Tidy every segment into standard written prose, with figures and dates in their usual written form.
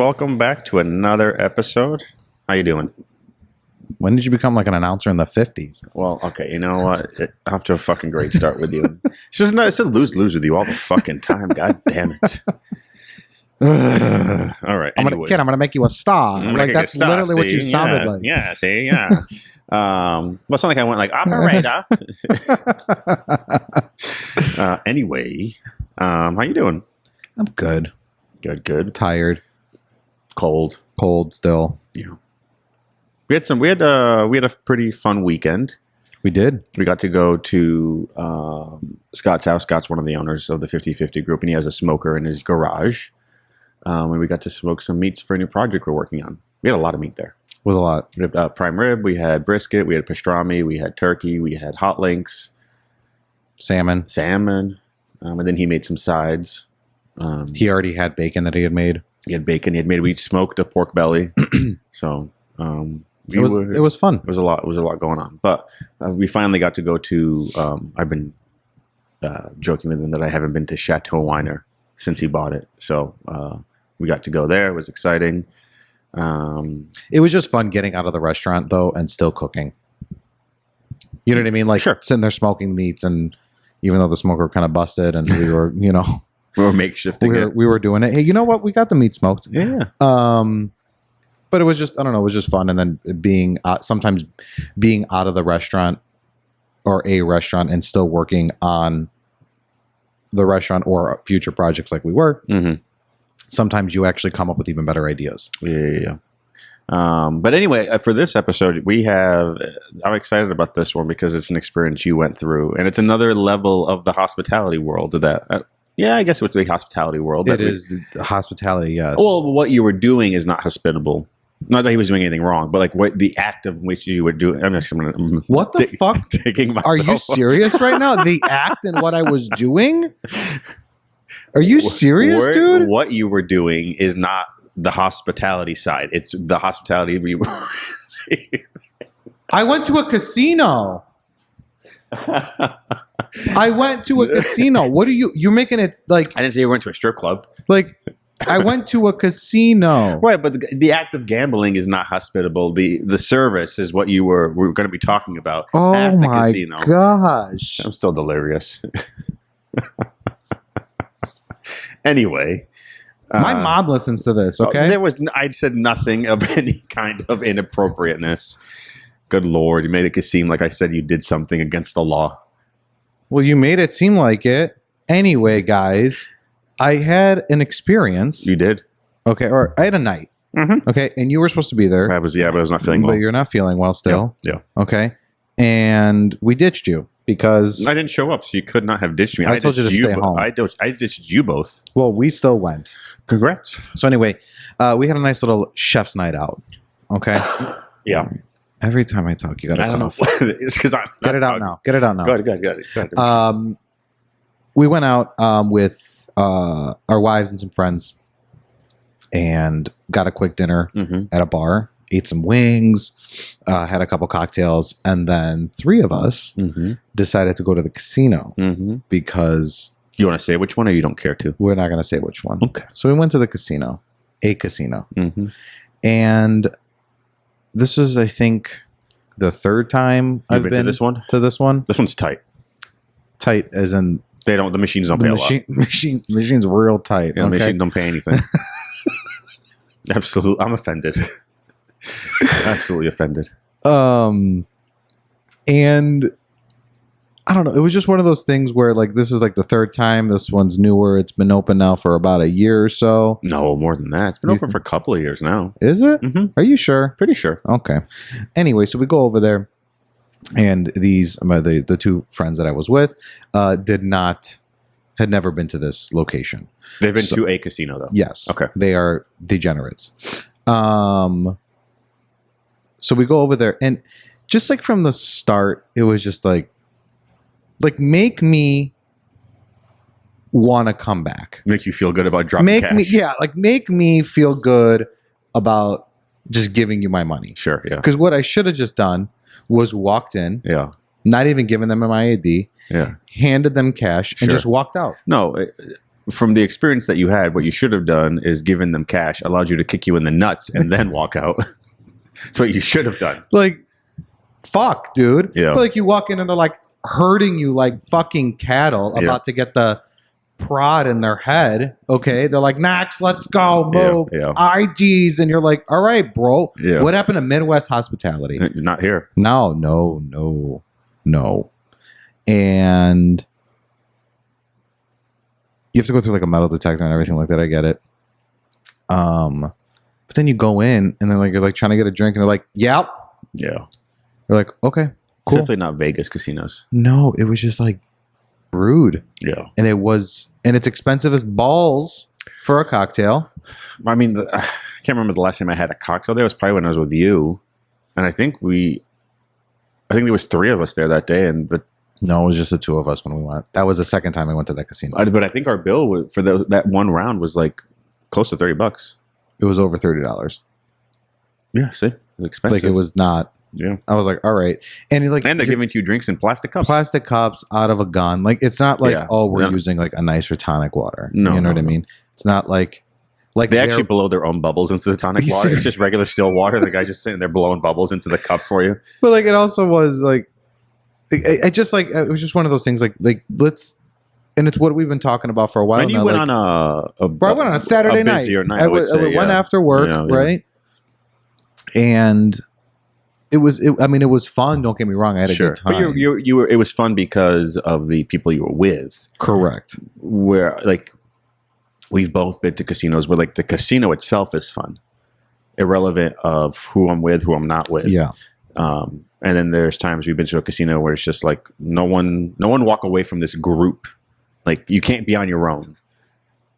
welcome back to another episode. How you doing? When did you become like an announcer in the 50s? Well, okay, you know what? Off to a fucking great start with you. It's a lose-lose with you all the fucking time. God damn it. All right. I'm going to make you a star. Like, that's literally what you sounded like. Yeah, see, yeah. Well, it's not like I went like, operator. Anyway, how you doing? I'm good. Good. Tired. Cold Still. Yeah. We had a pretty fun weekend. We did. We got to go to Scott's house. Scott's one of the owners of the 50/50 group, and he has a smoker in his garage. And we got to smoke some meats for a new project we're working on. We had a lot of meat there. It was a lot. We had prime rib, we had brisket, we had pastrami, we had turkey, we had hot links. Salmon. And then he made some sides. He already had bacon that he had made. He had bacon. We smoked a pork belly. So it was fun. It was a lot going on. But we finally got to go to. I've been joking with him that I haven't been to Chateau Weiner since he bought it. So we got to go there. It was exciting. It was just fun getting out of the restaurant though and still cooking. You know what I mean? Like sure. Sitting there smoking meats, and even though the smoker kind of busted and we were, we were makeshifting it. We were doing it. Hey, you know what? We got the meat smoked. Yeah. But it was just, I don't know, it was just fun. And then sometimes being out of the restaurant or a restaurant and still working on the restaurant or future projects like we were, sometimes you actually come up with even better ideas. Yeah. But anyway, for this episode, I'm excited about this one because it's an experience you went through, and it's another level of the hospitality world that, I guess it's the hospitality world. It is the hospitality, yes. Well, what you were doing is not hospitable. Not that he was doing anything wrong, but like what the act of which you were doing. What the fuck? Are you serious right now? The act and what I was doing? Are you serious, dude? What you were doing is not the hospitality side. It's the hospitality we were. I went to a casino. What are you're making it like. I didn't say you went to a strip club. Like, I went to a casino. Right, but the act of gambling is not hospitable. The service is what we're going to be talking about at the casino. Oh my gosh. I'm still delirious. Anyway. My mom listens to this, okay? I said nothing of any kind of inappropriateness. Good Lord, you made it seem like I said you did something against the law. Well, you made it seem like it. Anyway, guys, I had an experience. You did? Okay, or I had a night. Mm-hmm. Okay, and you were supposed to be there. But I was not feeling well. But you're not feeling well still. Yeah. Okay, and we ditched you because I didn't show up, so you could not have ditched me. I told you to stay home. I ditched you both. Well, we still went. Congrats. So anyway, we had a nice little chef's night out. Okay. Yeah. Every time I talk, you got to cough. I don't know what it is because I'm Get it out now. Get it out now. Go ahead. We went out with our wives and some friends and got a quick dinner at a bar, ate some wings, had a couple cocktails, and then three of us decided to go to the casino because... You want to say which one or you don't care to? We're not going to say which one. Okay. So we went to the casino, and this was, I think, the third time I've been to this one. This one's tight. Tight as in... The machines don't pay a lot. Machine's real tight. Yeah, okay? Machines don't pay anything. Absolutely. I'm offended. Absolutely offended. And I don't know. It was just one of those things where like, this is like the third time. This one's newer. It's been open now for about a year or so. No, more than that. It's been open for a couple of years now. Is it? Are you sure? Pretty sure. Okay. Anyway, so we go over there. And the two friends that I was with had never been to this location. They've been to a casino though. Yes. Okay. They are degenerates. So we go over there, and just like from the start, it was just like make me want to come back. Make you feel good about dropping cash. Make me feel good about just giving you my money. Sure. Yeah. Because what I should have just done was walked in, not even given them my ID, handed them cash, and just walked out. No, from the experience that you had, what you should have done is given them cash, allowed you to kick you in the nuts, and then walk out. That's what you should have done. Like, fuck, dude. Yeah. But like you walk in and they're like herding you like fucking cattle about to get the prod in their head. Okay. They're like, Max, let's go. Move. IDs. And you're like, all right, bro. Yeah. What happened to Midwest hospitality? Not here. No. And you have to go through like a metal detector and everything like that. I get it. But then you go in and then like you're like trying to get a drink and they're like, yep. Yeah. You're like, okay, cool. Definitely not Vegas casinos. No, it was just like rude. Yeah. And it's expensive as balls for a cocktail. I mean, I can't remember the last time I had a cocktail there. It was probably when I was with you. And I think there was 3 of us there that day. And No, it was just the 2 of us when we went. That was the second time we went to that casino. but I think our bill for that one round was like close to $30. It was over $30. Yeah, see? It was expensive. Like it was not. Yeah. I was like, all right. And he's like, And they're giving you drinks in plastic cups. Plastic cups out of a gun. Like it's not like, we're No. using like a nicer tonic water. No, you know no, what I mean? It's not like they actually blow their own bubbles into the tonic water. It's just regular still water. The guy just sitting there blowing bubbles into the cup for you. But like it also was like I just like it was just one of those things like let's, and it's what we've been talking about for a while. When you now, went like, on I went on a Saturday night. busier night. I would say, went after work, right? And it was fun. Don't get me wrong. I had a good time. But you were. It was fun because of the people you were with. Correct. Where like we've both been to casinos where like the casino itself is fun, irrelevant of who I'm with, who I'm not with. Yeah. And then there's times we've been to a casino where it's just like no one walk away from this group. Like you can't be on your own.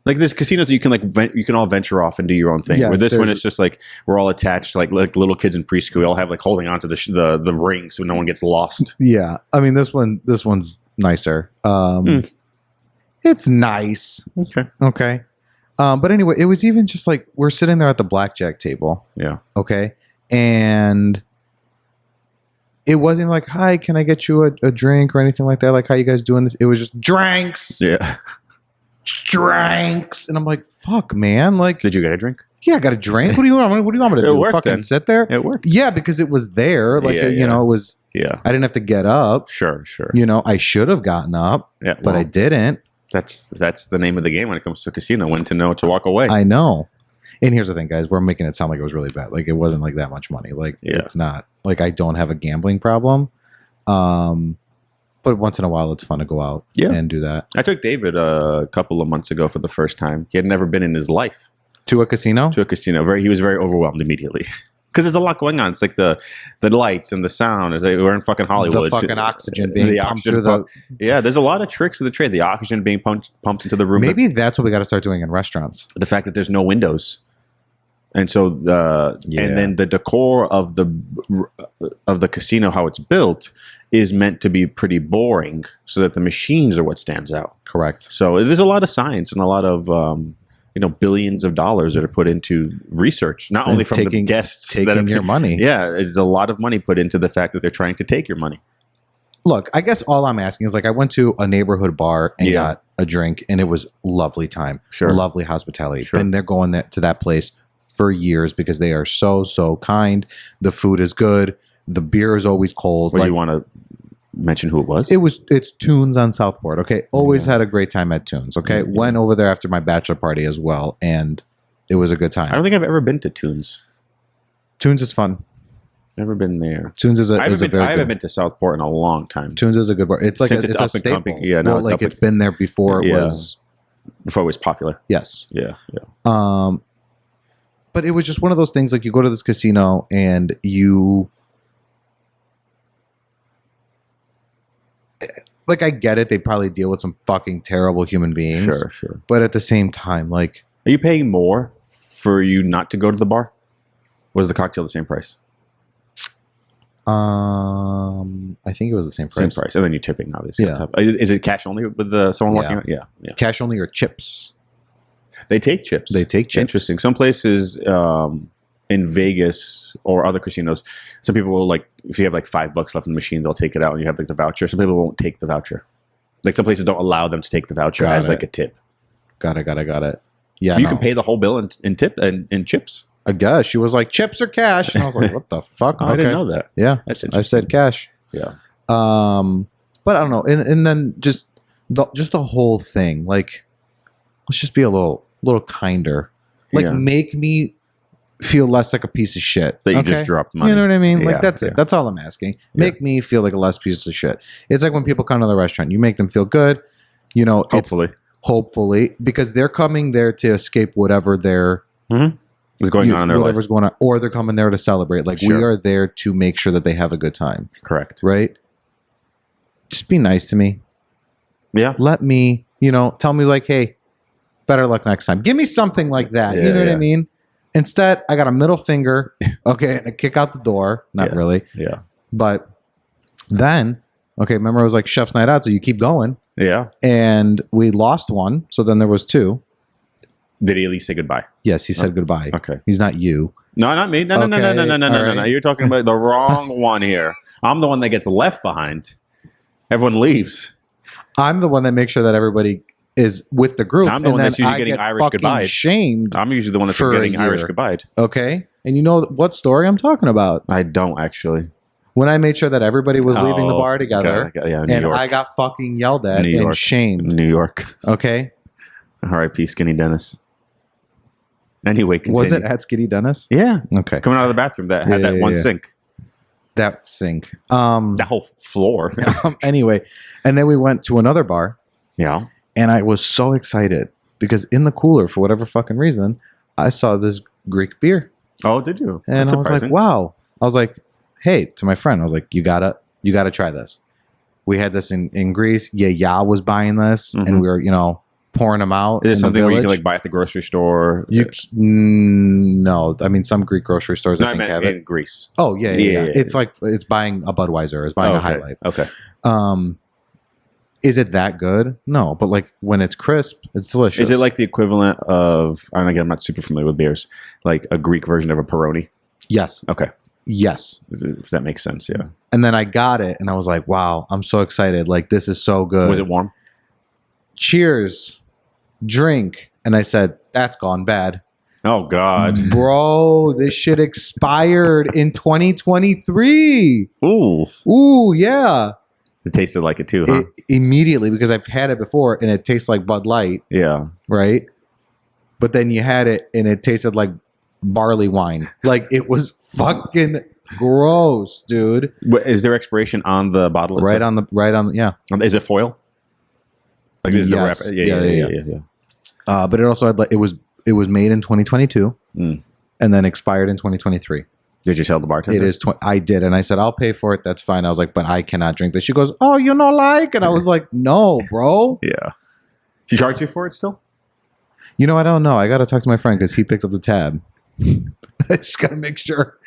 Like there's casinos that you can you can all venture off and do your own thing. Yes, Where this one, it's just like we're all attached, like little kids in preschool. We all have like holding onto the ring so no one gets lost. Yeah, I mean this one's nicer. It's nice. Okay. But anyway, it was even just like we're sitting there at the blackjack table. Yeah. Okay, and it wasn't even like, "Hi, can I get you a drink or anything like that?" Like, how you guys doing this? It was just drinks. Yeah. Drinks, and I'm like, "Fuck, man!" Like, did you get a drink? Yeah, I got a drink. What do you want? What do you want me to do? Worked, fucking then. sit there? It worked. Yeah, because it was there. Like, you know, it was. Yeah. I didn't have to get up. Sure. You know, I should have gotten up. Yeah, but I didn't. That's the name of the game when it comes to a casino. When to know to walk away. I know. And here's the thing, guys. We're making it sound like it was really bad. Like, it wasn't like that much money. Like, it's not. Like, I don't have a gambling problem. But once in a while, it's fun to go out and do that. I took David a couple of months ago for the first time. He had never been in his life. To a casino? To a casino. He was very overwhelmed immediately. Because there's a lot going on. It's like the lights and the sound. It's like we're in fucking Hollywood. The fucking oxygen being pumped through the... Yeah, there's a lot of tricks of the trade. The oxygen being pumped into the room. Maybe that's what we got to start doing in restaurants. The fact that there's no windows. And so and then the decor of the casino, how it's built, is meant to be pretty boring, so that the machines are what stands out. Correct. So there's a lot of science and a lot of billions of dollars that are put into research, not only from the guests taking your money. Yeah, there's a lot of money put into the fact that they're trying to take your money. Look, I guess all I'm asking is, like, I went to a neighborhood bar and got a drink, and it was lovely time. Sure. Lovely hospitality. Sure. And they're going to that place for years because they are so kind. The food is good. The beer is always cold. Well, you want to mention who it was? It's Tunes on Southport. Okay. Always had a great time at Tunes. Okay. Went over there after my bachelor party as well. And it was a good time. I don't think I've ever been to Tunes. Tunes is fun. Never been there. Tunes is I haven't been to Southport in a long time. Tunes is a good bar. It's like Since it's a staple. It's been there before it was popular. Yes. Yeah. But it was just one of those things, like, you go to this casino and you, like, I get it. They probably deal with some fucking terrible human beings. Sure. But at the same time, like, are you paying more for you not to go to the bar? Was the cocktail the same price? I think it was the same price. Same price. And then you're tipping, obviously. Yeah. Is it cash only with someone walking out? Yeah. Cash only or chips? They take chips. Interesting. Some places in Vegas or other casinos, some people will, like, if you have like $5 left in the machine, they'll take it out and you have like the voucher. Some people won't take the voucher. Like, some places don't allow them to take the voucher as like a tip. Got it. Yeah, You can pay the whole bill in tip and in chips. I guess she was like chips or cash, and I was like, what the fuck? I didn't know that. Yeah, That's I said cash. Yeah. But I don't know, and then just the whole thing, like, let's just be a little kinder, like make me feel less like a piece of shit that you just dropped money. You know what I mean? Yeah, like that's it. That's all I'm asking. Make me feel like a less piece of shit. It's like when people come to the restaurant, you make them feel good. You know, hopefully, because they're coming there to escape whatever is going on in their whatever's life. going on, or they're coming there to celebrate. Like we are there to make sure that they have a good time. Correct. Right? Just be nice to me. Yeah. Let me, tell me like, hey, better luck next time. Give me something like that. You know what I mean? Instead, I got a middle finger, okay, and a kick out the door. Not really. Yeah. But then, okay, remember it was like chef's night out, so you keep going. Yeah. And we lost one, so then there was two. Did he at least say goodbye? Yes, he said goodbye. Okay. He's not you. No, not me. No. You're talking about the wrong one here. I'm the one that gets left behind. Everyone leaves. I'm the one that makes sure that everybody is with the group. I'm the one that's usually getting Irish goodbye. Shamed. I'm usually the one that's getting Irish goodbye. Okay. And you know what story I'm talking about? I don't actually. When I made sure that everybody was leaving the bar together, and York. I got fucking yelled at and shamed. New York. Okay. R.I.P. Skinny Dennis. Anyway, continue. Was it at Skinny Dennis? Yeah. Okay. Coming out of the bathroom that had that one sink. That sink. That whole floor. Anyway, and then we went to another bar. Yeah. And I was so excited because in the cooler, for whatever fucking reason, I saw this Greek beer. Oh, did you? And I was like, wow. I was like, hey, to my friend, I was like, you gotta try this. We had this in Greece. Yeah, was buying this, and we were, pouring them out. Is it something where you can like buy at the grocery store? No, I mean some Greek grocery stores I think have it in Greece. Oh yeah. It's like it's buying a Budweiser, it's buying a High Life. Okay. Is it that good? No, but like when it's crisp, it's delicious. Is it like the equivalent of? And again, I'm not super familiar with beers. Like a Greek version of a Peroni. Yes. Okay. Yes. If that makes sense, yeah. And then I got it, and I was like, "Wow, I'm so excited! Like this is so good." Was it warm? Cheers. Drink. And I said, that's gone bad. Oh, God. Bro, this shit expired in 2023. Ooh, yeah. It tasted like it too, huh? Immediately, because I've had it before, and it tastes like Bud Light. Yeah. Right? But then you had it, and it tasted like barley wine. Like, it was fucking gross, dude. Is there expiration on the bottle itself? Right on the, yeah. Is it foil? Like this yes. is the wrapper. Yeah. But it also had it was made in 2022 and then expired in 2023. Did you tell the bartender? It is. I did, and I said I'll pay for it. That's fine. I was like, but I cannot drink this. She goes, "Oh, you know, like," and I was like, "No, bro." Yeah. She charged you for it still? You know, I don't know. I got to talk to my friend because he picked up the tab. I just got to make sure.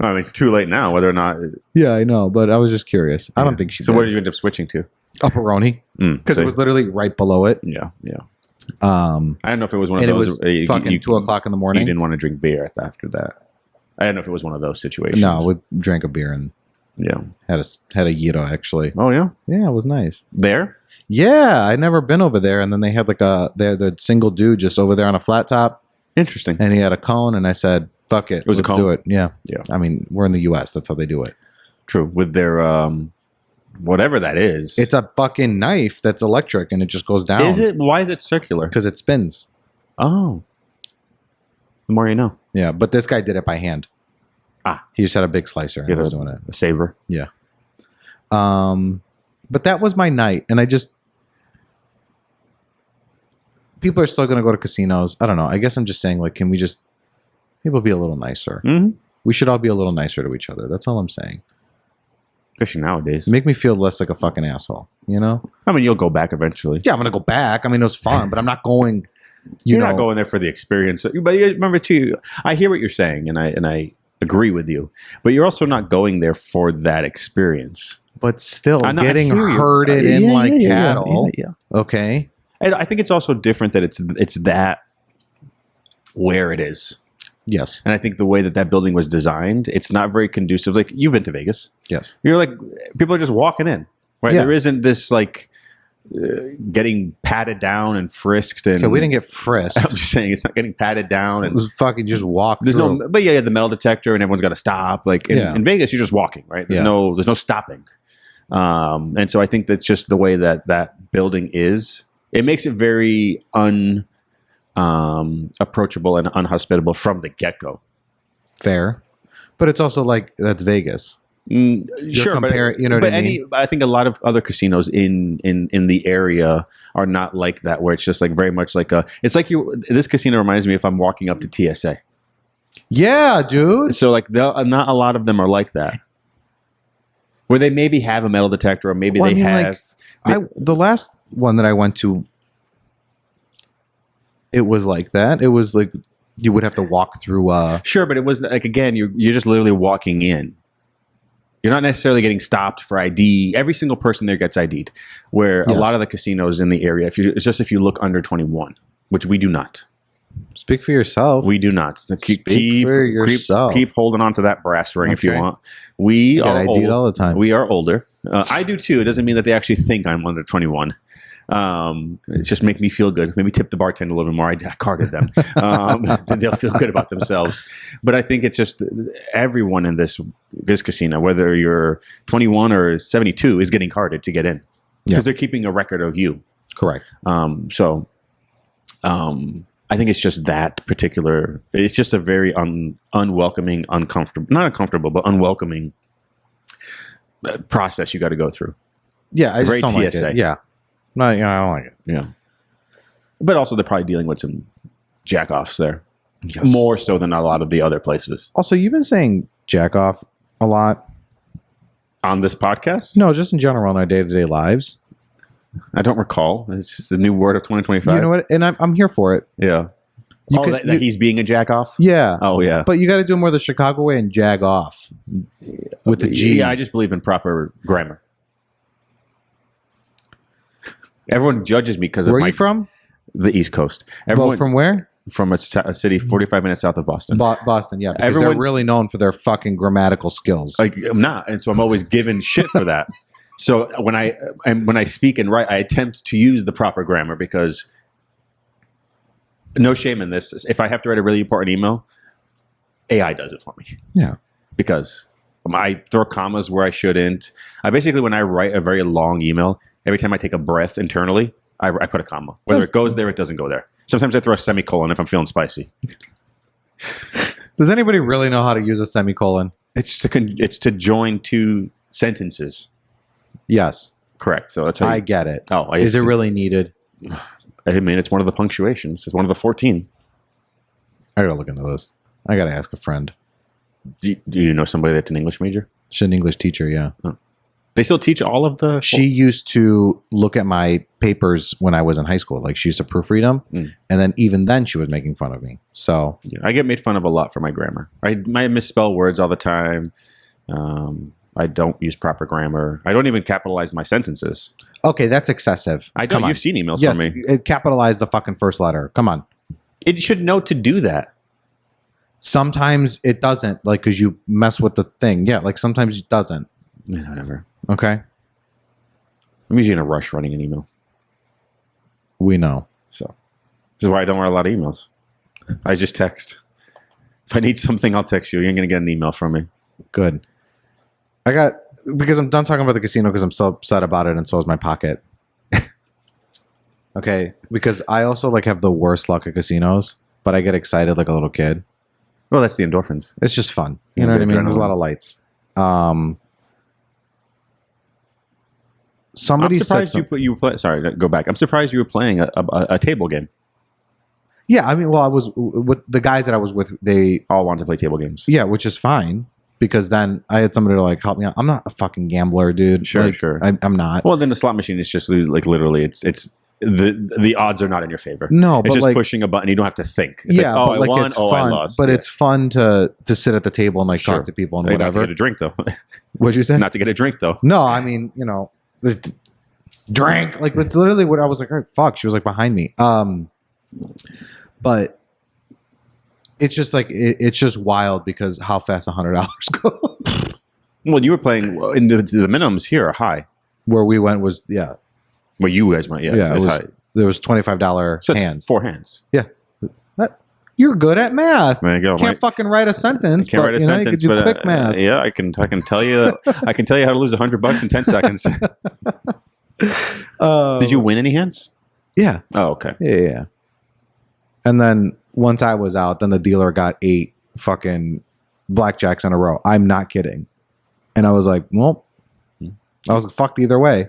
I mean, it's too late now. Whether or not. Yeah, I know, but I was just curious. I don't think she. So, what did you end up switching to? A Peroni, because it was literally right below it. Yeah. I don't know if it was one of those. It was fucking 2:00 in the morning. You didn't want to drink beer after that. I don't know if it was one of those situations. No, we drank a beer and had a gyro actually. Oh yeah, yeah, it was nice. There? Yeah, I'd never been over there, and then they had like the single dude just over there on a flat top. Interesting. And he had a cone, and I said, "Fuck it, let's do it." Yeah. I mean, we're in the U.S. That's how they do it. True. With their whatever that is, it's a fucking knife that's electric, and it just goes down. Is it? Why is it circular? Because it spins. Oh. The more you know. Yeah, but this guy did it by hand. He just had a big slicer. And was doing it. A saber. Yeah. But that was my night, and people are still going to go to casinos. I don't know. I guess I'm just saying, like, can we just people be a little nicer? Mm-hmm. We should all be a little nicer to each other. That's all I'm saying. Especially nowadays. Make me feel less like a fucking asshole, you know? I mean, you'll go back eventually. Yeah, I'm going to go back. I mean, it was fun, but I'm not going... You're not going there for the experience. But remember, too, I hear what you're saying, and I agree with you. But you're also not going there for that experience. But still, getting herded in like cattle. Yeah. Okay. And I think it's also different that it's that where it is. Yes. And I think the way that building was designed, it's not very conducive. Like, you've been to Vegas. Yes. You're like, people are just walking in, right? Yeah. There isn't this like getting patted down and frisked. And Okay, we didn't get frisked. I'm just saying it's not getting patted down. It And was fucking just walk there's through. no, but yeah, the metal detector and everyone's got to stop. Like in Vegas, you're just walking, right? There's no stopping. And so I think that's just the way that building is. It makes it very approachable and unhospitable from the get-go. Fair. But it's also like, that's Vegas. Sure, but you know what I mean? I think a lot of other casinos in the area are not like that, where it's just like very much like it's like this casino reminds me if I'm walking up to TSA. Yeah, dude. So like not a lot of them are like that, where they maybe have a metal detector or maybe they have. The last one that I went to, it was like that. It was like you would have to walk through. Sure, but it was like, again, you're just literally walking in. You're not necessarily getting stopped for ID. Every single person there gets ID'd. Where a lot of the casinos in the area, it's just if you look under 21, which we do not. Speak for yourself. We do not. So Speak for yourself. Keep holding on to that brass ring if you want. I We get are ID'd old. all the time. We are older. I do too. It doesn't mean that they actually think I'm under 21. It's just make me feel good. Maybe tip the bartender a little bit more. I carded them. They'll feel good about themselves. But I think it's just everyone in this casino, whether you're 21 or 72, is getting carded to get in because they're keeping a record of you. Correct. I think it's just that particular. It's just a very unwelcoming, not uncomfortable, but unwelcoming process you got to go through. Yeah, I Very just don't TSA. like it. Yeah. No, I don't like it. Yeah. But also they're probably dealing with some jack-offs there. Yes. More so than a lot of the other places. Also, you've been saying jack off a lot. On this podcast? No, just in general in our day-to-day lives. I don't recall. It's just the new word of 2025. You know what? And I'm here for it. Yeah. That he's being a jack-off? Yeah. Oh, yeah. But you got to do more the Chicago way and jag off with the G. Yeah, I just believe in proper grammar. Everyone judges me because of Where are you from? The East Coast. Well, from where? From a city 45 minutes south of Boston. Boston, yeah. Because they're really known for their fucking grammatical skills. Like, I'm not, and so I'm always given shit for that. So when I speak and write, I attempt to use the proper grammar because no shame in this. If I have to write a really important email, AI does it for me. Yeah. Because I throw commas where I shouldn't. I basically, when I write a very long email, every time I take a breath internally, I put a comma. Whether it goes there, it doesn't go there. Sometimes I throw a semicolon if I'm feeling spicy. Does anybody really know how to use a semicolon? It's to join two sentences. Yes. Correct. So that's how I get it. Oh, is it really needed? I mean, it's one of the punctuations. It's one of the 14. I gotta look into this. I gotta ask a friend. Do you know somebody that's an English major? She's an English teacher, yeah. Oh. They still teach all of the... She used to look at my papers when I was in high school. Like, she used to proofread them. And then even then, she was making fun of me. So... Yeah, I get made fun of a lot for my grammar. I misspell words all the time. I don't use proper grammar. I don't even capitalize my sentences. Okay, that's excessive. I don't. You've seen emails yes, from me. Capitalize the fucking first letter. Come on. It should know to do that. Sometimes it doesn't, like, because you mess with the thing. Yeah, like, sometimes it doesn't. Yeah, whatever. Okay? I'm usually in a rush writing an email. We know. So, this is why I don't write a lot of emails. I just text. If I need something, I'll text you. You ain't going to get an email from me. Good. Because I'm done talking about the casino because I'm so upset about it, and so is my pocket. Okay? Because I also, like, have the worst luck at casinos, but I get excited like a little kid. Well, that's the endorphins. It's just fun. You know what I mean? There's a lot of lights. Somebody I'm surprised said you play. Sorry, go back. I'm surprised you were playing a table game. Yeah, I mean, well, I was with the guys that I was with. They all wanted to play table games. Yeah, which is fine because then I had somebody to like help me out. I'm not a fucking gambler, dude. Sure, like, sure. I'm not. Well, then the slot machine is just like literally, it's the odds are not in your favor. No, it's but just like pushing a button. You don't have to think. It's yeah, like, but like won, it's fun. I lost. But yeah. it's fun to sit at the table and like Sure. talk to people and Not whatever. to get a drink though. What'd you say? Not to get a drink though. No, I mean, you know, drink. Like that's literally what I was like. Oh, fuck, she was like behind me. But it's just like it's just wild because how fast $100 goes. Well, you were playing in the minimums here are high. Where we went was yeah. Well, you guys might, yeah. There was $25 So it's hands. 4 hands. Yeah. You're good at math. There you go. Can't fucking write a sentence. Can't write a sentence, you could do but quick math. yeah, I can tell you I can tell you how to lose $100 in 10 seconds. Did you win any hands? Yeah. Oh, okay. Yeah. And then once I was out, then the dealer got 8 fucking blackjacks in a row. I'm not kidding. And I was like, well, I was fucked either way.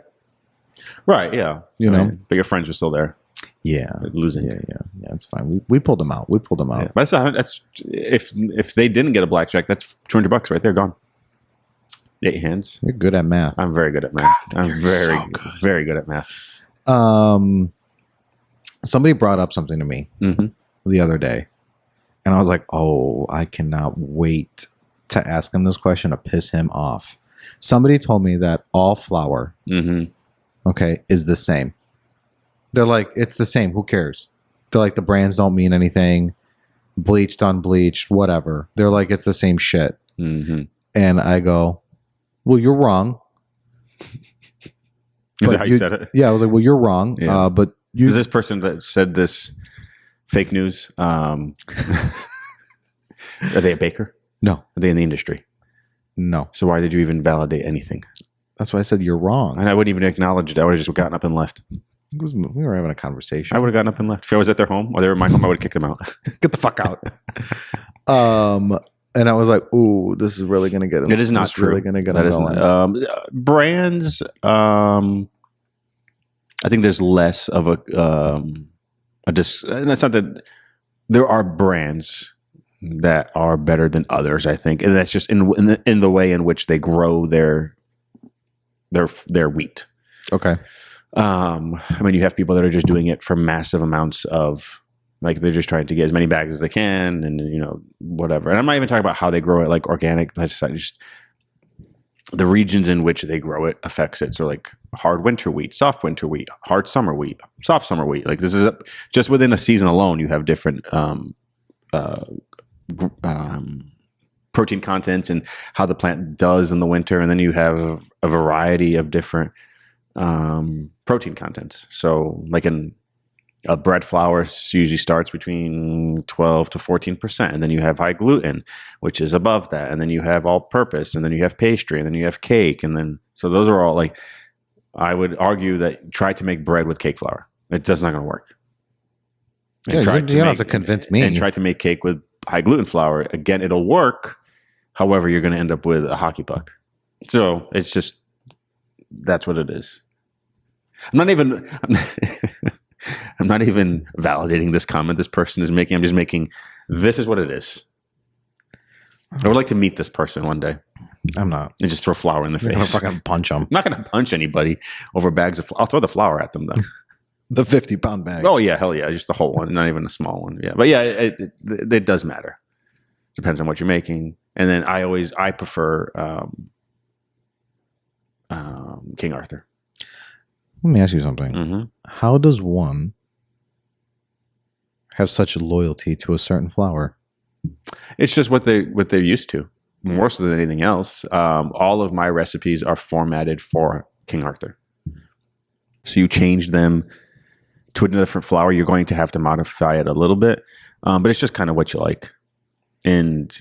Right. Yeah. You know, but your friends were still there. Yeah. Losing. Yeah. It's fine. We pulled them out. Yeah. But that's if they didn't get a blackjack, that's $200 right there gone. 8 hands. You're good at math. I'm very good at math. I'm very, very good at math. Somebody brought up something to me the other day, and I was like, "Oh, I cannot wait to ask him this question to piss him off." Somebody told me that all flour, okay, is the same. They're like, it's the same. Who cares? They're like, the brands don't mean anything. Bleached, unbleached, whatever. They're like, it's the same shit. And I go, well, you're wrong. Is that how you said it? Yeah, I was like, well, you're wrong. Yeah. But is this person that said this fake news? Are they a baker? No. Are they in the industry? No. So why did you even validate anything? That's why I said you're wrong. And I wouldn't even acknowledge it. I would have just gotten up and left. We were having a conversation. I would have gotten up and left. If I was at their home or they were at my home, I would have kicked them out. Get the fuck out. And I was like, ooh, this is really going to get it. Is not true. Really going to get that is brands. I think there's less of a and that's not that there are brands that are better than others, I think. And that's just in the way in which they grow their wheat. Okay. I mean, you have people that are just doing it for massive amounts of, like, they're just trying to get as many bags as they can and, whatever. And I'm not even talking about how they grow it, like organic pesticide, just the regions in which they grow it affects it. So like hard winter wheat, soft winter wheat, hard summer wheat, soft summer wheat. Like this is just within a season alone, you have different, protein contents and how the plant does in the winter. And then you have a variety of different protein contents. So like in a bread flour usually starts between 12 to 14%. And then you have high gluten, which is above that. And then you have all purpose. And then you have pastry. And then you have cake. And then, so those are all like, I would argue that try to make bread with cake flour. It's just not going to work. Yeah, you don't have to convince me. And try to make cake with high gluten flour. Again, it'll work. However, you're going to end up with a hockey puck. So it's just, that's what it is. I'm not even validating this comment this person is making. I'm just making, this is what it is. I would like to meet this person one day. I'm not. And just throw flour in their face. I'm fucking punch them. I'm not going to punch anybody over bags of flour. I'll throw the flour at them though. The 50-pound bag. Oh yeah, hell yeah. Just the whole one, not even a small one. Yeah. But yeah, it does matter. Depends on what you're making. And then I prefer King Arthur. Let me ask you something. Mm-hmm. How does one have such a loyalty to a certain flour? It's just what they're used to, more so than anything else. All of my recipes are formatted for King Arthur. So you change them to a different flour, you're going to have to modify it a little bit, but it's just kind of what you like. And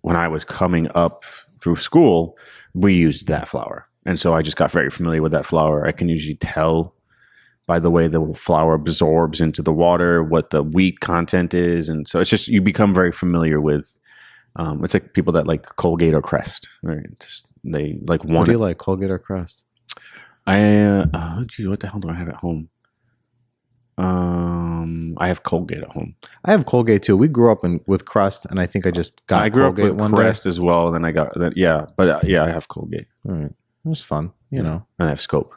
when I was coming up through school, we used that flour. And so I just got very familiar with that flour. I can usually tell by the way the flour absorbs into the water what the wheat content is. And so it's just, you become very familiar with, it's like people that like Colgate or Crest, right? They like one. What do you like, Colgate or Crest? What the hell do I have at home? I have Colgate at home. I have Colgate too. We grew up with Crest, and I think I just got Colgate up with Crest as well. And then I got that. Yeah, but I have Colgate. All right. It was fun, know. And I have Scope.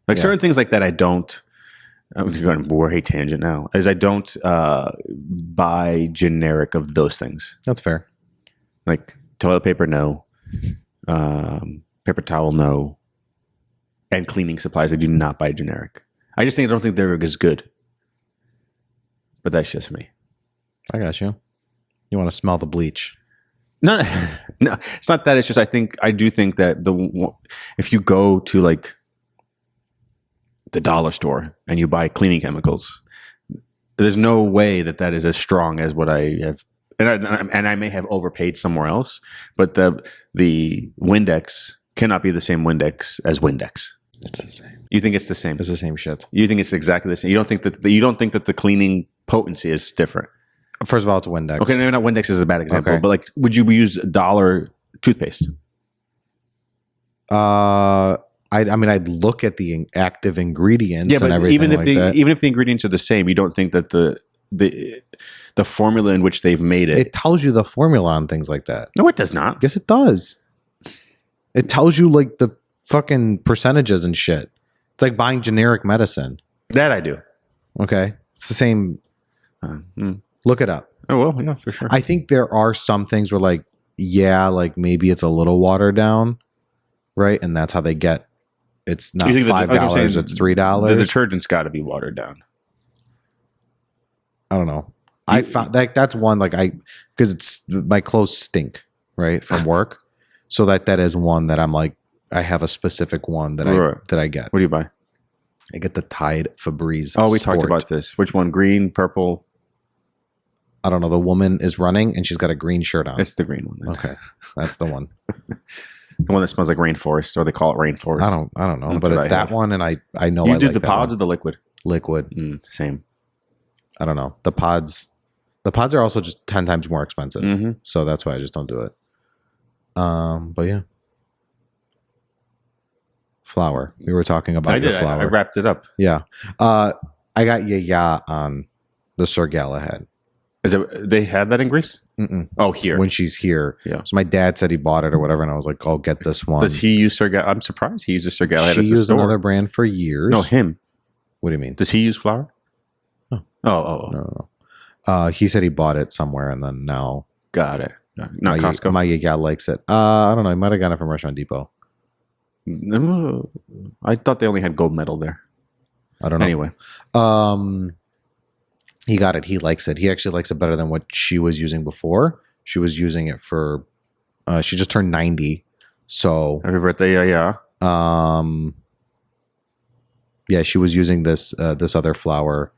Like certain things like that, I don't. I'm going to a tangent now. Is I don't buy generic of those things. That's fair. Like toilet paper, no. Paper towel, no. And cleaning supplies, I do not buy generic. I don't think they're as good. But that's just me. I got you. You want to smell the bleach? No, it's not that. It's just I do think that if you go to like the dollar store and you buy cleaning chemicals, there's no way that is as strong as what I have. And I may have overpaid somewhere else, but the Windex cannot be the same Windex as Windex. It's the same. You think it's the same? It's the same shit. You think it's exactly the same? You don't think that the cleaning potency is different? Not Windex. Okay, maybe not Windex is a bad example, Okay. but like, would you use dollar toothpaste? I mean, I'd look at the active ingredients and but everything even if like the that. even if the ingredients are the same, you don't think that the formula in which they've made it. It tells you the formula on things like that. No, it does not. Yes, it does. It tells you like the fucking percentages and shit. It's like buying generic medicine. That I do. Okay, it's the same. Look it up. Oh well, yeah, for sure. I think there are some things where like, yeah, like maybe it's a little watered down, right? And that's how they get. It's not You think $5. It's $3. The detergent's got to be watered down. I don't know. I found that's one like because it's my clothes stink right from work, so that is one that I'm like I have a specific one that I get. What do you buy? I get the Tide Febreze. Oh, we Sport. talked about this. Which one? Green, purple? I don't know. The woman is running and she's got a green shirt on. It's the green one. Then. Okay, that's the one. The one that smells like rainforest, or they call it rainforest. I don't know, That's but what it's I that have. one, and I know You I do like the that pods one. or the liquid? Liquid. Same. I don't know. The pods are also just 10 times more expensive, Mm-hmm. so that's why I just don't do it. But yeah, flour. We were talking about I did. flour. I wrapped it up. Yeah. I got ya on the Sir Galahad. Is it? They had that in Greece? Mm-mm. Oh, here. When she's here. Yeah. So my dad said he bought it or whatever, and I was like, "I'll get this one." Does he use Sir Galahad? I'm surprised he uses Sir Galahad She at the used store. another brand for years. No, him. What do you mean? Does he use flour? No. Oh. No. He said he bought it somewhere, and then now Got it. Not my Costco. My ya likes it. I don't know. He might have got it from Restaurant Depot. I thought they only had gold medal there. I don't know. Anyway, he got it. He likes it. He actually likes it better than what she was using before. She was using it for. She just turned 90, so happy birthday! Yeah. yeah, she was using this other flour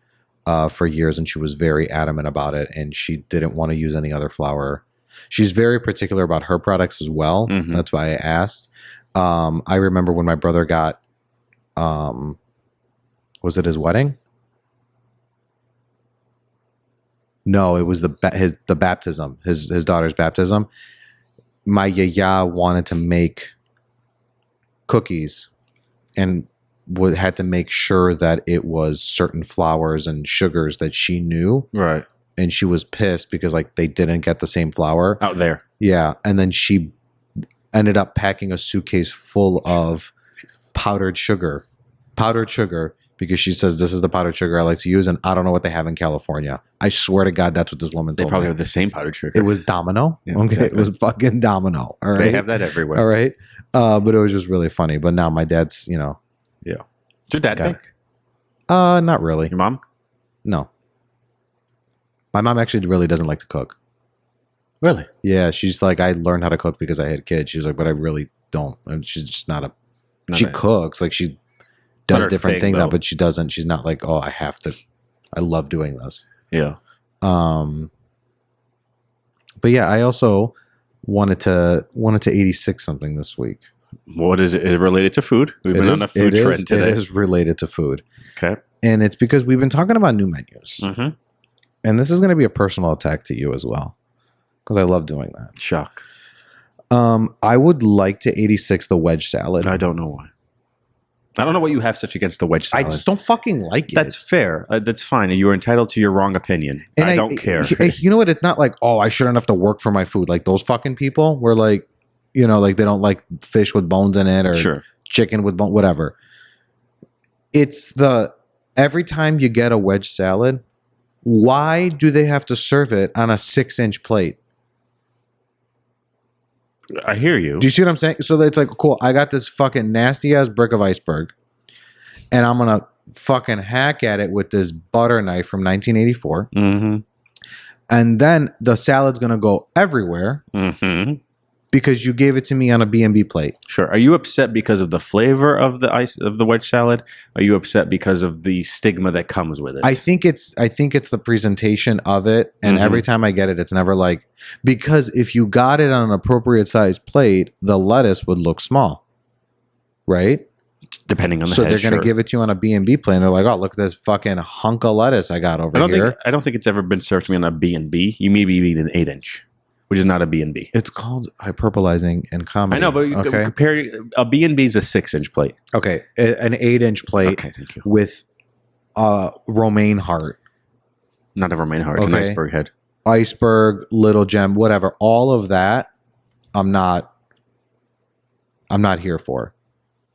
for years, and she was very adamant about it, and she didn't want to use any other flour. She's very particular about her products as well. Mhm. That's why I asked. I remember when my brother got, was it his wedding? No, it was the baptism, his daughter's baptism. My yaya wanted to make cookies and had to make sure that it was certain flours and sugars that she knew. Right. And she was pissed because like they didn't get the same flour. Out there. Yeah. And then she ended up packing a suitcase full of powdered sugar because she says this is the powdered sugar I like to use, and I don't know what they have in California. I swear to God, that's what this woman They told probably me. have the same powdered sugar. It was Domino. Yeah, Okay, exactly. it was fucking Domino. All right, They have that everywhere. All right, but it was just really funny. But now my dad's, Yeah. Is your dad Okay. bake? not really. Your mom? No, my mom actually really doesn't like to cook. Really? Yeah, she's like, I learned how to cook because I had kids. She's like, but I really don't. And she's just not a. She cooks like she not does her different thing, things though. out, but she doesn't. She's not like, oh, I have to. I love doing this. Yeah. But yeah, I also wanted to 86 something this week. What is it? Is it related to food? We've been on a food trend today. It is related to food, Okay. and it's because we've been talking about new menus, Mm-hmm. and this is going to be a personal attack to you as well, because I love doing that. Shock. I would like to 86 the wedge salad. I don't know why. I don't know what you have such against the wedge I salad. just don't fucking like it. That's fair. That's fine. You are entitled to your wrong opinion. And I don't care. You know what? It's not like, oh, I shouldn't have to work for my food. Like those fucking people were like, you know, like they don't like fish with bones in it or Sure. chicken with bone, whatever. It's every time you get a wedge salad, why do they have to serve it on a 6-inch plate? I hear you. Do you see what I'm saying? So it's like, cool, I got this fucking nasty ass brick of iceberg, and I'm gonna fucking hack at it with this butter knife from 1984. Mm-hmm. And then the salad's gonna go everywhere. Mm-hmm. because you gave it to me on a B&B plate. Sure. Are you upset because of the flavor of the wedge salad? Are you upset because of the stigma that comes with it? I think it's the presentation of it, and every time I get it, it's never like, because if you got it on an appropriate size plate, the lettuce would look small, right? Depending on the so head, they're going to give it to you on a B&B plate, and they're like, oh, look at this fucking hunk of lettuce I got over here. I don't think it's ever been served to me on a B&B. You maybe eat an 8-inch. Which is not a B&B. It's called hyperbolizing in comedy. I know, but compare a B&B is a 6-inch plate. Okay, an 8-inch plate. Okay, thank you. With romaine heart, not a romaine heart. It's an iceberg head. Iceberg, little gem, whatever. All of that, I'm not here for.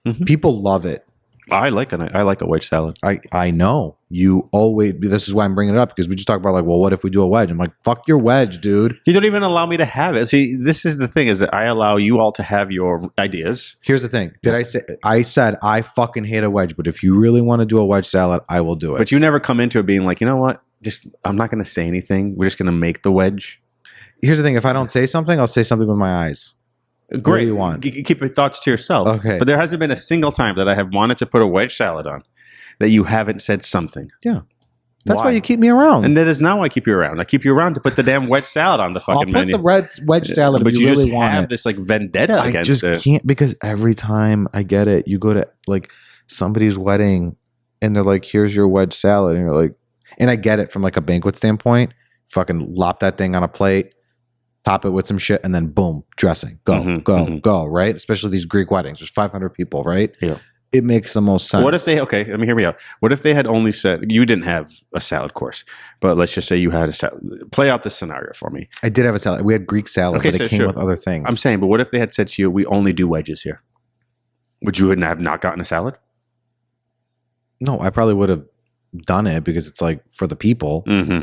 Mm-hmm. People love it. I like a wedge salad. I know you always. This is why I'm bringing it up, because we just talked about like, well, what if we do a wedge? I'm like, fuck your wedge, dude. You don't even allow me to have it. See, this is the thing: is that I allow you all to have your ideas. Here's the thing: did I say? I said I fucking hate a wedge, but if you really want to do a wedge salad, I will do it. But you never come into it being like, you know what? Just I'm not going to say anything. We're just going to make the wedge. Here's the thing: if I don't say something, I'll say something with my eyes. Great. What do you want? Keep your thoughts to yourself. Okay. But there hasn't been a single time that I have wanted to put a wedge salad on that you haven't said something. Yeah. That's why you keep me around. And that is not why I keep you around. I keep you around to put the damn wedge salad on the fucking menu. I'll put the wedge salad but if you really just want have it. this like vendetta against it. I just can't, because every time I get it, you go to like somebody's wedding and they're like, here's your wedge salad. And you're like, and I get it from like a banquet standpoint. Fucking lop that thing on a plate, top it with some shit, and then boom, dressing. Go, right? Especially these Greek weddings. There's 500 people, right? Yeah. It makes the most sense. What if they, okay, let me hear me out. What if they had only said, you didn't have a salad course, but let's just say you had a salad. Play out this scenario for me. I did have a salad. We had Greek salad, but it came with other things. I'm saying, but what if they had said to you, we only do wedges here? Would you have not gotten a salad? No, I probably would have done it because it's like for the people. Mm-hmm.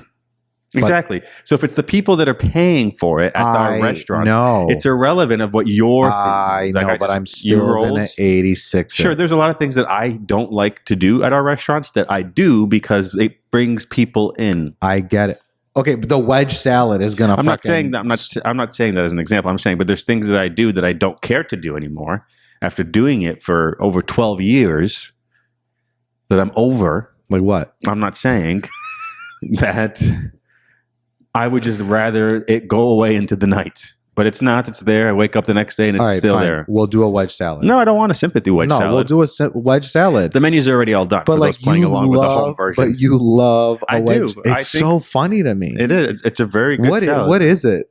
Exactly. So if it's the people that are paying for it at our restaurants, it's irrelevant of what you're thinking. But I'm still gonna 86. Sure, there's a lot of things that I don't like to do at our restaurants that I do because it brings people in. I get it. Okay, but the wedge salad is gonna. I'm not saying that. I'm not saying that as an example. I'm saying, but there's things that I do that I don't care to do anymore after doing it for over 12 years. That I'm over. Like what? I'm not saying that. I would just rather it go away into the night. But it's not. It's there. I wake up the next day and it's still there. We'll do a wedge salad. No, I don't want a sympathy wedge salad. No, we'll do a wedge salad. The menu's already all done. But for like those playing along with the home version. But you love a wedge. do. It's so funny to me. It is. It's a very good salad. What is it?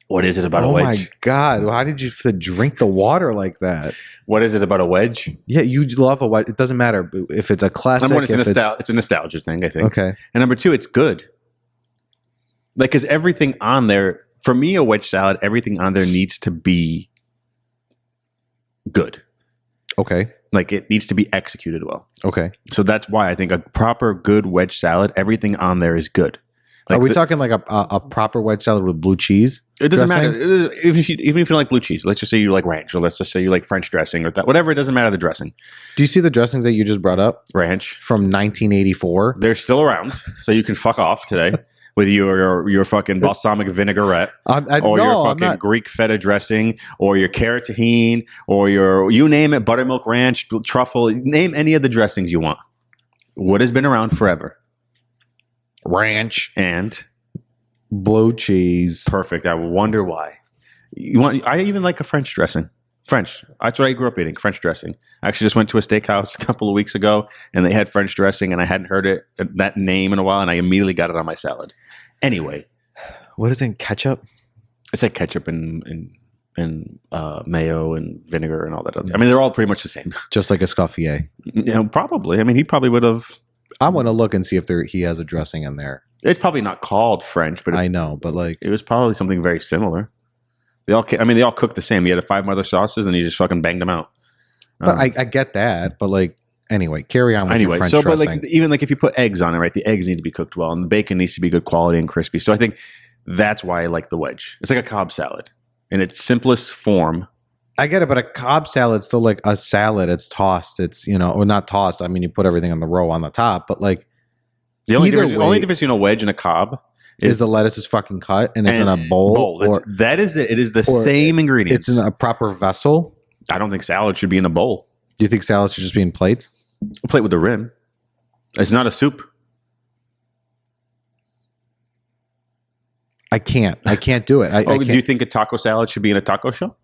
What is it about a wedge? Oh my God. How did you drink the water like that? What is it about a wedge? Yeah, you love a wedge. It doesn't matter if it's a classic. Number one, it's a nostalgia thing, I think. Okay. And number two, it's good. Like, because everything on there, for me, a wedge salad, everything on there needs to be good. Okay. Like, it needs to be executed well. Okay. So that's why I think a proper good wedge salad, everything on there is good. Like, are we talking like a proper wedge salad with blue cheese? It doesn't matter. Even if you like blue cheese, let's just say you like ranch, or let's just say you like French dressing, or that, whatever. It doesn't matter the dressing. Do you see the dressings that you just brought up? Ranch from 1984. They're still around, so you can fuck off today with your fucking balsamic vinaigrette, your fucking Greek feta dressing, or your carrot tahini, or your you name it, buttermilk ranch, truffle. Name any of the dressings you want. What has been around forever? Ranch and blue cheese. Perfect. I wonder why. I even like a French dressing. French. That's what I grew up eating. French dressing. I actually just went to a steakhouse a couple of weeks ago, and they had French dressing, and I hadn't heard that name in a while, and I immediately got it on my salad. Anyway, what is it? Ketchup? It's like ketchup and mayo and vinegar and all that other. I mean, they're all pretty much the same. Just like Escoffier. Probably. I mean, he probably would have. I want to look and see if he has a dressing in there. It's probably not called French, but I know, but like it was probably something very similar. They all cook the same. He had 5 other sauces, and he just fucking banged them out. But I get that. But like anyway, carry on with your French dressing. But like even like if you put eggs on it, right? The eggs need to be cooked well, and the bacon needs to be good quality and crispy. So I think that's why I like the wedge. It's like a Cobb salad in its simplest form. I get it, but a Cobb salad's still like a salad. It's tossed. It's, or not tossed. I mean, you put everything on the row on the top, but like the only difference between a wedge and a Cobb Is the lettuce is fucking cut and it's in a bowl? Or, that is it. It is the same ingredients. It's in a proper vessel. I don't think salad should be in a bowl. Do you think salad should just be in plates? A plate with a rim. It's not a soup. I can't do it. Do you think a taco salad should be in a taco shell?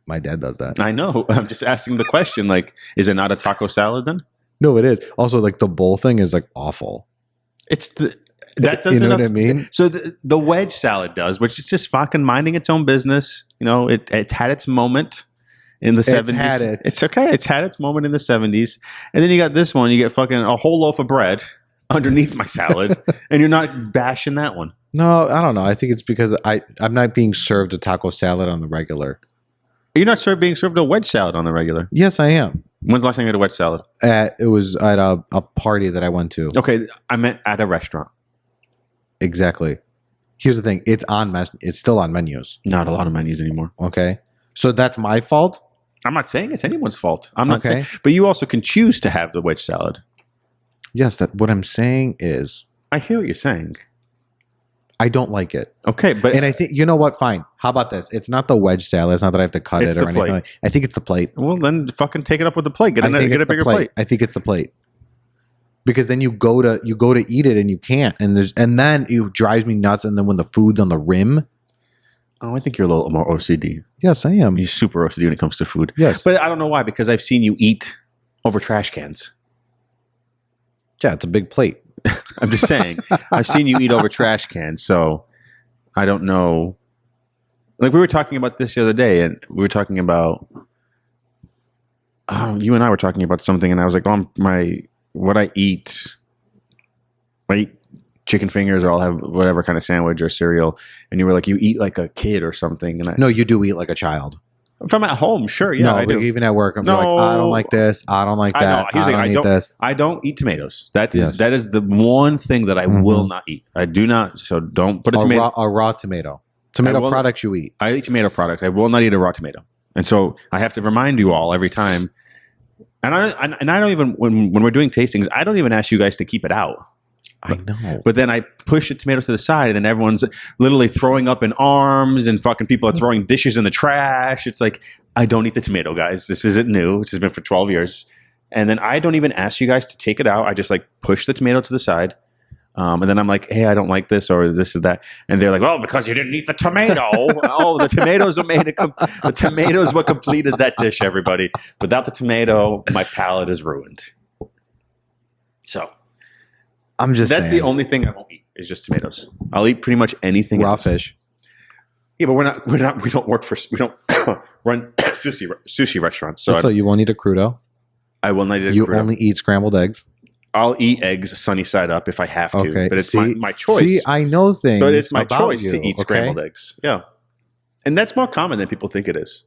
My dad does that. I know. I'm just asking the question. Like, is it not a taco salad then? No, it is. Also, like the bowl thing is like awful. That doesn't. You know what I mean? So the wedge salad does, which is just fucking minding its own business. You know, it's had its moment in the 70s. It's okay. It's had its moment in the 70s. And then you got this one. You get fucking a whole loaf of bread underneath my salad, and you're not bashing that one. No, I don't know. I think it's because I'm not being served a taco salad on the regular. You're not being served a wedge salad on the regular. Yes, I am. When's the last time you had a wedge salad? It was at a party that I went to. Okay, I meant at a restaurant. Exactly. Here's the thing. It's still on menus. Not a lot of menus anymore. Okay. So that's my fault? I'm not saying it's anyone's fault. I'm not saying, but you also can choose to have the wedge salad. Yes, what I'm saying is I hear what you're saying. I don't like it. Okay, and I think, you know what? Fine. How about this? It's not the wedge salad. It's not that I have to cut it or anything. I think it's the plate. Well, then fucking take it up with the plate. Get a bigger plate. I think it's the plate. Because then you go to eat it and you can't. And then it drives me nuts. And then when the food's on the rim. Oh, I think you're a little more OCD. Yes, I am. You're super OCD when it comes to food. Yes. But I don't know why, because I've seen you eat over trash cans. Yeah, it's a big plate. I'm just saying. I've seen you eat over trash cans, so I don't know. Like, we were talking about this the other day, and we were talking about you and I were talking about something, and I was like, what I eat chicken fingers, or I'll have whatever kind of sandwich or cereal, and you were like, you eat like a kid or something. And no, you do eat like a child. If I'm at home, sure, yeah, no, I do. Even at work, I'm like, I don't like this. I don't like that. I don't eat this. I don't eat tomatoes. That is the one thing that I will not eat. I do not. So don't put a tomato. A raw tomato. Tomato products you eat. I eat tomato products. I will not eat a raw tomato. And so I have to remind you all every time. And I don't even when we're doing tastings, I don't even ask you guys to keep it out. I know. But then I push the tomatoes to the side, and then everyone's literally throwing up in arms, and fucking people are throwing dishes in the trash. It's like, I don't eat the tomato, guys. This isn't new. This has been for 12 years. And then I don't even ask you guys to take it out. I just like push the tomato to the side. And then I'm like, hey, I don't like this or this or that. And they're like, well, because you didn't eat the tomato. Oh, the tomatoes were the tomatoes what completed that dish, everybody. Without the tomato, my palate is ruined. So I'm just that's saying. the only thing I won't eat is just tomatoes. I'll eat pretty much anything raw else. Fish. Yeah, but we don't run sushi restaurants. So you won't eat a crudo? I will not eat a crudo. You only eat scrambled eggs? I'll eat eggs sunny side up if I have to. Okay. But it's my choice. See, I know things. But it's my about choice you, to eat scrambled eggs. Yeah. And that's more common than people think it is.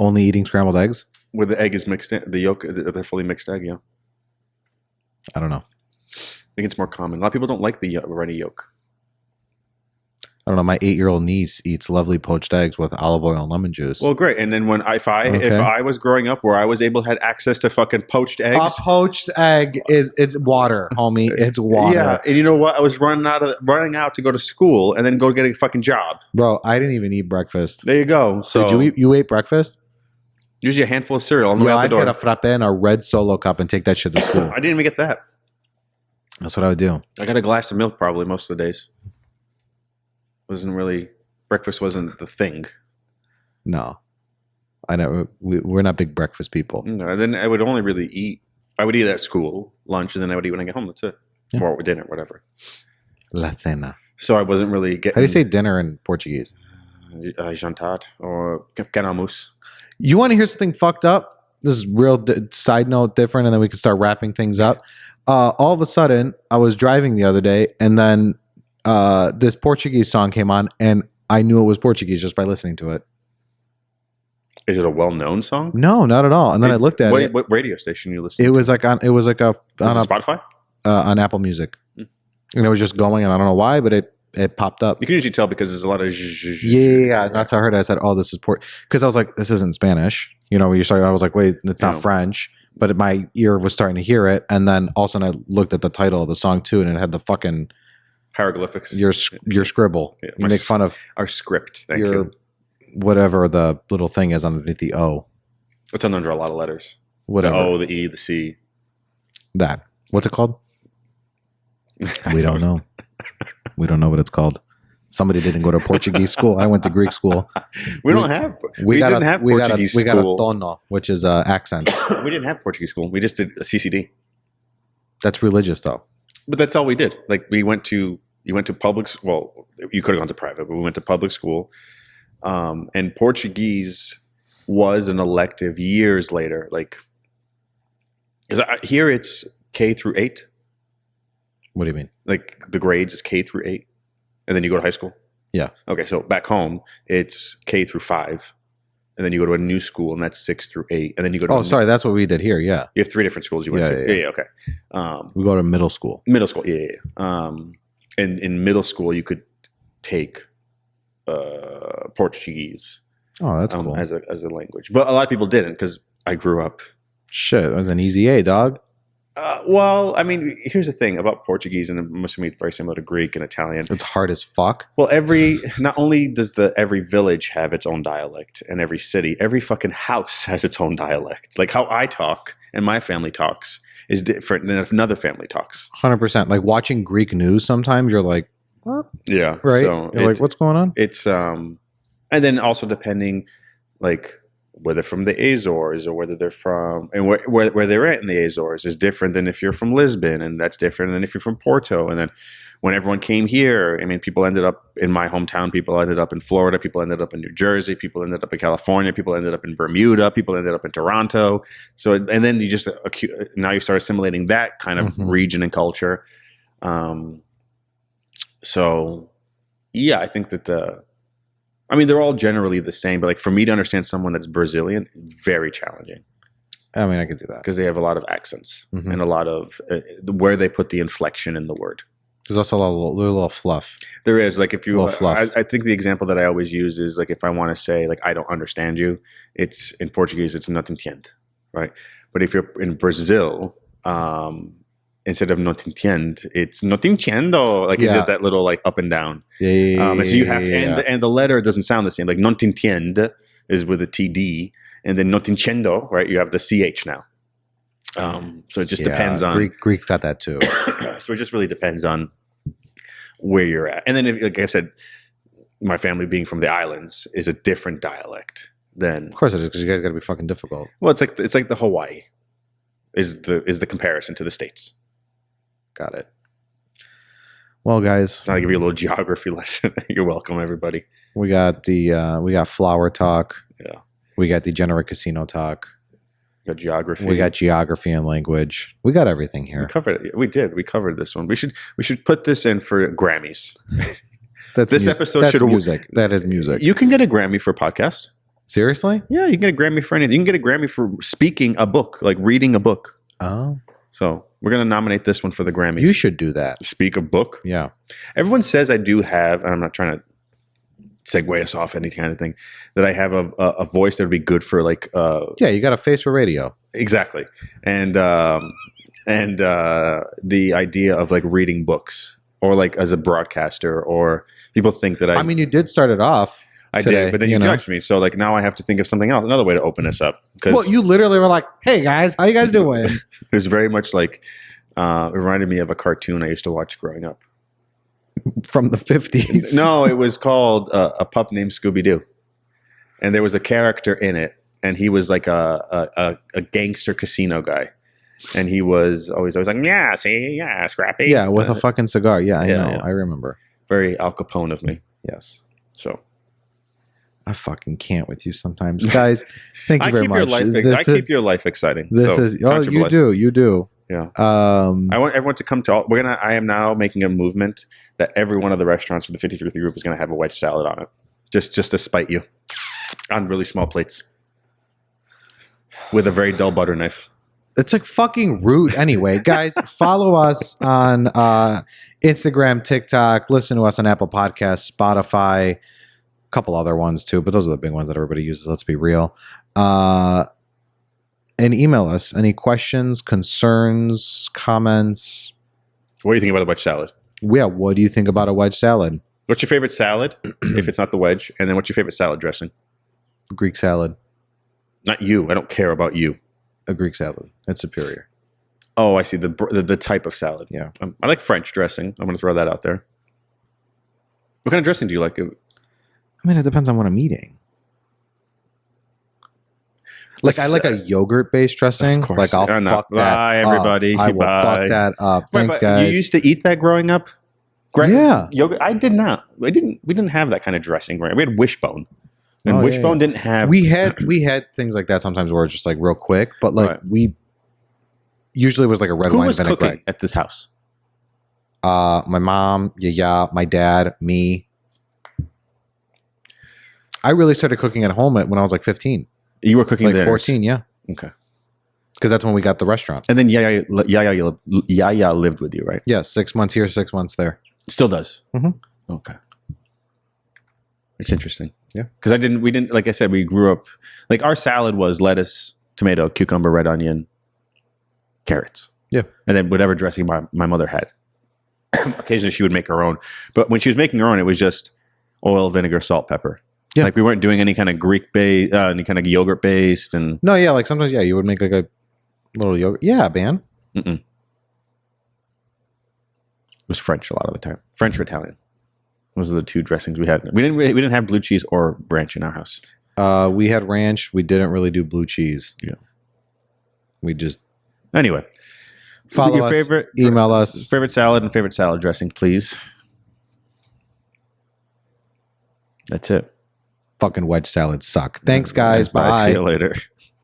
Only eating scrambled eggs? Where the egg is mixed in, the yolk, they're fully mixed egg, yeah. I don't know. I think it's more common. A lot of people don't like the runny yolk. I don't know. My 8-year-old niece eats lovely poached eggs with olive oil and lemon juice. Well, great. And then if I was growing up where I was able to have access to fucking poached eggs, a poached egg it's water, homie. It's water. Yeah. And you know what? I was running out to go to school and then go get a fucking job. Bro, I didn't even eat breakfast. There you go. So did you ate breakfast? Usually a handful of cereal on the way out the door. I'd get a frappe and a red Solo cup and take that shit to school. I didn't even get that. That's what I would do. I got a glass of milk probably most of the days. Breakfast wasn't the thing. No, I never. We're not big breakfast people. No, and then I would only really eat. I would eat at school, lunch, and then I would eat when I get home. That's it. Yeah. Or dinner, whatever. La cena. So I wasn't really getting. How do you say dinner in Portuguese? Jantar or canalmus. You want to hear something fucked up? This is real side note different, and then we can start wrapping things up. All of a sudden, I was driving the other day, and then this Portuguese song came on, and I knew it was Portuguese just by listening to it. Is it a well-known song? No, not at all. And then I looked at it. What radio station you listening? It was like on Spotify, on Apple Music, and it was just going, and I don't know why, but it popped up. You can usually tell because there's a lot of yeah. That's how I heard it. I said, "Oh, this is because I was like, this isn't Spanish." You know, when you started, I was like, "Wait, it's not French." But my ear was starting to hear it, and then all of a sudden I looked at the title of the song too, and it had the fucking Hieroglyphics. Your scribble. Yeah, You make fun of our script. Thank your you. whatever the little thing is underneath the O. It's under a lot of letters. Whatever. The O, the E, the C. That. What's it called? We don't know. We don't know what it's called. Somebody didn't go to Portuguese school. I went to Greek school. We didn't have Portuguese school. We got a tono, which is accent. We didn't have Portuguese school. We just did a CCD. That's religious, though. But that's all we did. Like you went to public. Well, you could have gone to private, but we went to public school. And Portuguese was an elective years later. Like, because here it's K through 8. What do you mean? Like the grades is K through 8, and then you go to high school. Yeah. Okay, so back home it's K through 5, and then you go to a new school, and that's 6 through 8, and then you go to. Oh, sorry, that's what we did here. Yeah. You have 3 different schools you went to. Yeah. Okay. We go to middle school. Middle school. Yeah. And in middle school you could take Portuguese. Oh, that's cool. As a language, but a lot of people didn't because I grew up. Shit, it was an easy A, dog. Well, I mean, here's the thing about Portuguese, and it must be very similar to Greek and Italian. It's hard as fuck. Well, not only does every village have its own dialect, and every city, every fucking house has its own dialect. Like how I talk and my family talks is different than if another family talks. 100%. Like watching Greek news, sometimes you're like, what? Yeah, right. So you're like, what's going on? It's and then also depending, like, whether from the Azores or whether they're from, and where they're at in the Azores is different than if you're from Lisbon, and that's different than if you're from Porto. And then when everyone came here, I mean, people ended up in my hometown, people ended up in Florida, people ended up in New Jersey, people ended up in California, people ended up in Bermuda, people ended up in Toronto. So, and then you just, now you start assimilating that kind of region and culture. So yeah, I think that they're all generally the same, but like for me to understand someone that's Brazilian, very challenging. I mean, I could do that. Because they have a lot of accents and a lot of where they put the inflection in the word. There's also a little fluff. There is. Like if you, fluff. I think the example that I always use is like if I want to say like, I don't understand you, it's in Portuguese, it's não te entendo, right? But if you're in Brazil, instead of não te entendo, it's não te entendo. Like it's just that little like up and down. Yeah. And so you have to, and the letter doesn't sound the same. Like não te entendo is with a TD, and then não te entendo, right? You have the CH now. So it just depends on Greek got that too. So it just really depends on where you're at. And then, like I said, my family being from the islands is a different dialect than. Of course it is, because you guys got to be fucking difficult. Well, it's like the Hawaii is the comparison to the States. Got it. Well, guys, I'll give you a little geography lesson. You're welcome, everybody. We got we got flower talk. Yeah. We got degenerate casino talk. We got geography. We got geography and language. We got everything here. We covered it. We did. We covered this one. We should put this in for Grammys. That's music. That is music. You can get a Grammy for a podcast. Seriously? Yeah, you can get a Grammy for anything. You can get a Grammy for speaking a book, like reading a book. Oh. So we're going to nominate this one for the Grammys. You should do that. Speak a book? Yeah. Everyone says I do have, and I'm not trying to segue us off any kind of thing, that I have a voice that would be good for like... yeah, you got a face for radio. Exactly. And the idea of like reading books or like as a broadcaster, or people think that I mean, you did start it off. I today, did, but then you judged me. So like now I have to think of something else, another way to open this up. Well, you literally were like, "Hey guys, how you guys doing?" It was very much like it reminded me of a cartoon I used to watch growing up from the 50s. No, it was called A Pup Named Scooby Doo, and there was a character in it, and he was like a gangster casino guy, and he was always like, "Yeah, see, yeah, Scrappy." Yeah, with a fucking cigar. Yeah, I know. Yeah. I remember. Very Al Capone of me. Yes. So. I fucking can't with you sometimes, guys. Thank you very much. I keep your life exciting. This is you do. Yeah. I want everyone to come to. I am now making a movement that every one of the restaurants for the 50/50 group is going to have a wedge salad on it, just to spite you, on really small plates, with a very dull butter knife. It's like fucking rude. Anyway, guys, follow us on Instagram, TikTok. Listen to us on Apple Podcasts, Spotify. Couple other ones too, but those are the big ones that everybody uses. Let's be real. And email us any questions, concerns, comments. What do you think about a wedge salad? Yeah. What do you think about a wedge salad? What's your favorite salad, if it's not the wedge? And then what's your favorite salad dressing? Greek salad. Not you. I don't care about you. A Greek salad. It's superior. Oh, I see. The type of salad. Yeah. I like French dressing. I'm going to throw that out there. What kind of dressing do you like? I mean, it depends on what I'm eating. Like, I like a yogurt-based dressing. Of course. Like, I'll fuck that Bye, everybody. up. I will fuck that up. Thanks, guys. You used to eat that growing up? Yeah. Yogurt? I did not. We didn't have that kind of dressing. Right? We had Wishbone. And Wishbone didn't have... We had things like that sometimes where it's just like real quick. But like we... Usually it was like a red wine vinaigrette. Who was cooking at this house? My mom, my dad, me. I really started cooking at home when I was like 15. You were cooking like 14, yeah. Okay. Because that's when we got the restaurant. And then Yaya lived with you, right? Yeah, 6 months here, 6 months there. Still does. Mm-hmm. Okay. It's interesting. Yeah. Because we didn't, like I said, we grew up, like our salad was lettuce, tomato, cucumber, red onion, carrots. Yeah. And then whatever dressing my mother had. Occasionally she would make her own. But when she was making her own, it was just oil, vinegar, salt, pepper. Yeah. Like we weren't doing any kind of Greek based, any kind of yogurt based. And no, yeah, like sometimes, you would make like a little yogurt. Yeah, man. It was French a lot of the time. French or Italian. Those are the two dressings we had. We didn't have blue cheese or ranch in our house. We had ranch. We didn't really do blue cheese. Yeah. We just anyway. Follow your us. Favorite, email us. Favorite salad and favorite salad dressing, please. That's it. Fucking wedge salads suck. Thanks, guys. Bye. See you later.